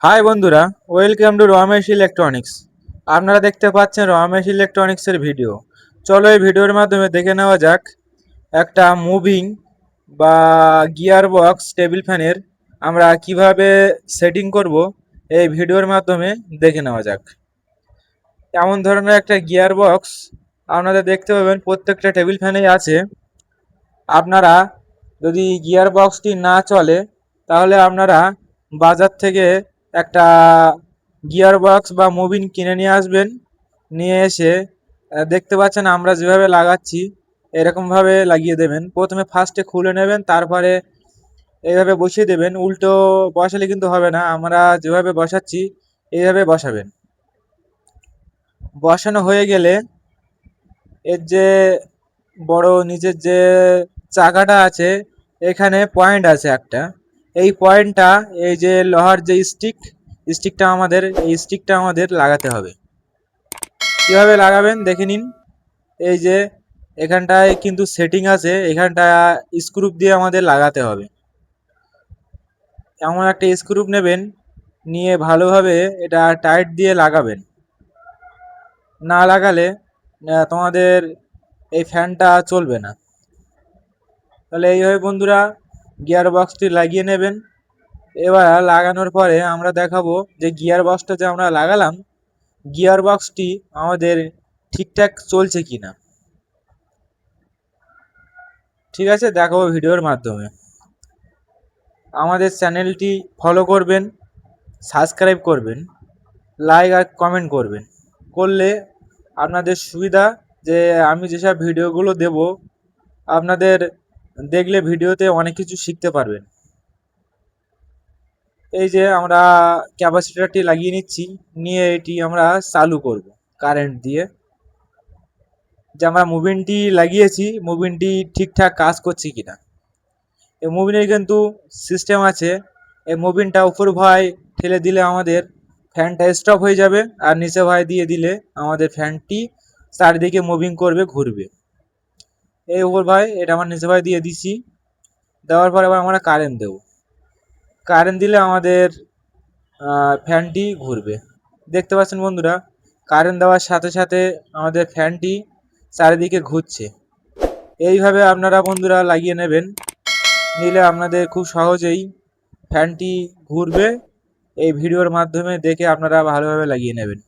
High বন্ধুরা, welcome to Ramesh electronics. আপনারা দেখতে পাচ্ছেন রমেশ ইলেকট্রনিক্সের ভিডিও। চলো এই ভিডিওর মাধ্যমে দেখে নেওয়া যাক একটা মুভিং বা গিয়ার বক্স টেবিল ফ্যানের আমরা কিভাবে সেটিং করব। এই ভিডিওর মাধ্যমে দেখে নেওয়া যাক। এমন ধরনের একটা গিয়ার বক্স আপনারা দেখতে পাবেন প্রত্যেকটা টেবিল ফ্যানেই আছে। আপনারা যদি গিয়ার বক্সটি না চলে তাহলে আপনারা বাজার থেকে একটা গিয়ার বক্স বা মুভিং কিনে নিয়ে আসবেন। নিয়ে এসে দেখতে পাচ্ছেন আমরা যেভাবে লাগাচ্ছি এরকমভাবে লাগিয়ে দেবেন। প্রথমে ফার্স্টে খুলে নেবেন, তারপরে এইভাবে বসিয়ে দেবেন। উল্টো বসালে কিন্তু হবে না, আমরা যেভাবে বসাচ্ছি এইভাবে বসাবেন। বসানো হয়ে গেলে এর যে বড় নিচের যে চাকাটা আছে এখানে পয়েন্ট আছে একটা। এই পয়েন্টটা এই যে লোহার যে স্টিকটা আমাদের লাগাতে হবে। কিভাবে লাগাবেন দেখে নিন। এই যে এখানটায় কিন্তু সেটিং আছে, এখানটা স্ক্রু দিয়ে আমাদের লাগাতে হবে। এমন একটা স্ক্রু নেবেন, নিয়ে ভালোভাবে এটা টাইট দিয়ে লাগাবেন। না লাগালে তোমাদের এই ফ্যানটা চলবে না। তাহলে এইভাবে বন্ধুরা গিয়ার বক্সটি লাগিয়ে নেবেন। এবার লাগানোর পরে আমরা দেখাবো যে গিয়ার বক্সটা যে আমরা লাগালাম, গিয়ার বক্সটি আমাদের ঠিকঠাক চলছে কিনা। ঠিক আছে, দেখাবো ভিডিওর মাধ্যমে। আমাদের চ্যানেলটি ফলো করবেন, সাবস্ক্রাইব করবেন, লাইক আর কমেন্ট করবেন। করলে আপনাদের সুবিধা যে আমি যেসব ভিডিওগুলো দেব আপনাদের দেখলে ভিডিওতে অনেক কিছু শিখতে পারবেন। এই যে আমরা ক্যাপাসিটরটি লাগিয়ে নিচ্ছি, নিয়ে এটি আমরা চালু করব কারেন্ট দিয়ে। যে আমরা মুভিংটি লাগিয়েছি, মুভিংটি ঠিকঠাক কাজ করছে কিনা। এই মুভিংয়ের কিন্তু সিস্টেম আছে। এই মুভিংটা উপর ভাই ঠেলে দিলে আমাদের ফ্যানটা স্টপ হয়ে যাবে, আর নিচে ভাই দিয়ে দিলে আমাদের ফ্যানটি চারিদিকে মুভিং করবে, ঘুরবে। এই উপর ভাই এটা আমার নিচে ভাই দিয়ে দিছি। দেওয়ার পর আবার আমরা কারেন্ট দেব। কারেন্ট দিলে আমাদের ফ্যানটি ঘুরবে। দেখতে পাচ্ছেন বন্ধুরা, কারেন্ট দেওয়ার সাথে সাথে আমাদের ফ্যানটি চারিদিকে ঘুরছে। এইভাবে আপনারা বন্ধুরা লাগিয়ে নেবেন। নিলে আপনাদের খুব সহজেই ফ্যানটি ঘুরবে। এই ভিডিওর মাধ্যমে দেখে আপনারা ভালোভাবে লাগিয়ে নেবেন।